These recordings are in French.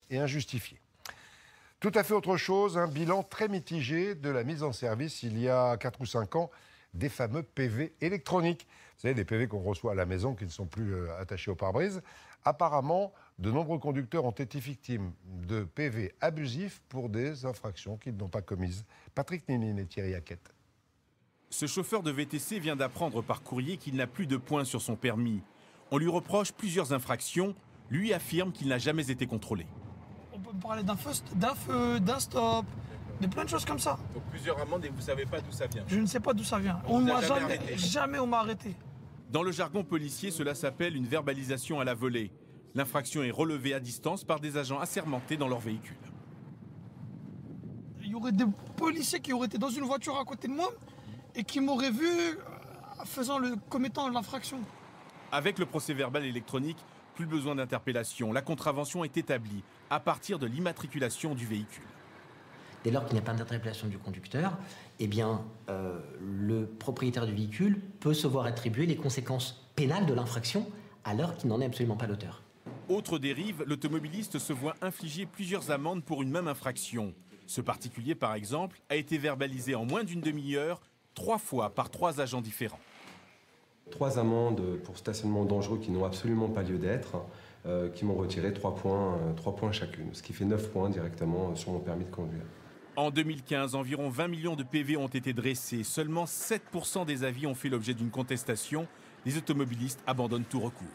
et injustifiée. Tout à fait autre chose, un bilan très mitigé de la mise en service il y a 4 ou 5 ans des fameux PV électroniques. Vous savez, des PV qu'on reçoit à la maison qui ne sont plus attachés au pare-brise. Apparemment, de nombreux conducteurs ont été victimes de PV abusifs pour des infractions qu'ils n'ont pas commises. Patrick Ninine et Thierry Hackett. Ce chauffeur de VTC vient d'apprendre par courrier qu'il n'a plus de points sur son permis. On lui reproche plusieurs infractions. Lui affirme qu'il n'a jamais été contrôlé. On peut parler d'un feu, d'un stop, de plein de choses comme ça. Donc plusieurs amendes et vous ne savez pas d'où ça vient. Je ne sais pas d'où ça vient. On m'a jamais on m'a arrêté. Dans le jargon policier, cela s'appelle une verbalisation à la volée. L'infraction est relevée à distance par des agents assermentés dans leur véhicule. Il y aurait des policiers qui auraient été dans une voiture à côté de moi et qui m'auraient vu commettant l'infraction. Avec le procès-verbal électronique, plus besoin d'interpellation. La contravention est établie à partir de l'immatriculation du véhicule. Dès lors qu'il n'y a pas d'interpellation du conducteur, eh bien, le propriétaire du véhicule peut se voir attribuer les conséquences pénales de l'infraction alors qu'il n'en est absolument pas l'auteur. Autre dérive, l'automobiliste se voit infliger plusieurs amendes pour une même infraction. Ce particulier, par exemple, a été verbalisé en moins d'une demi-heure, 3 fois par 3 agents différents. 3 amendes pour stationnement dangereux qui n'ont absolument pas lieu d'être, qui m'ont retiré 3 points chacune, ce qui fait 9 points directement sur mon permis de conduire. En 2015, environ 20 millions de PV ont été dressés. Seulement 7% des avis ont fait l'objet d'une contestation. Les automobilistes abandonnent tout recours.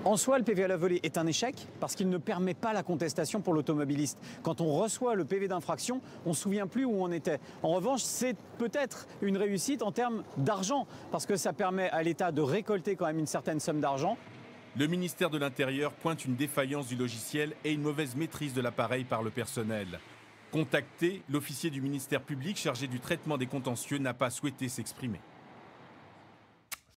En soi, le PV à la volée est un échec parce qu'il ne permet pas la contestation pour l'automobiliste. Quand on reçoit le PV d'infraction, on ne se souvient plus où on était. En revanche, c'est peut-être une réussite en termes d'argent parce que ça permet à l'État de récolter quand même une certaine somme d'argent. Le ministère de l'Intérieur pointe une défaillance du logiciel et une mauvaise maîtrise de l'appareil par le personnel. Contacté, l'officier du ministère public chargé du traitement des contentieux n'a pas souhaité s'exprimer.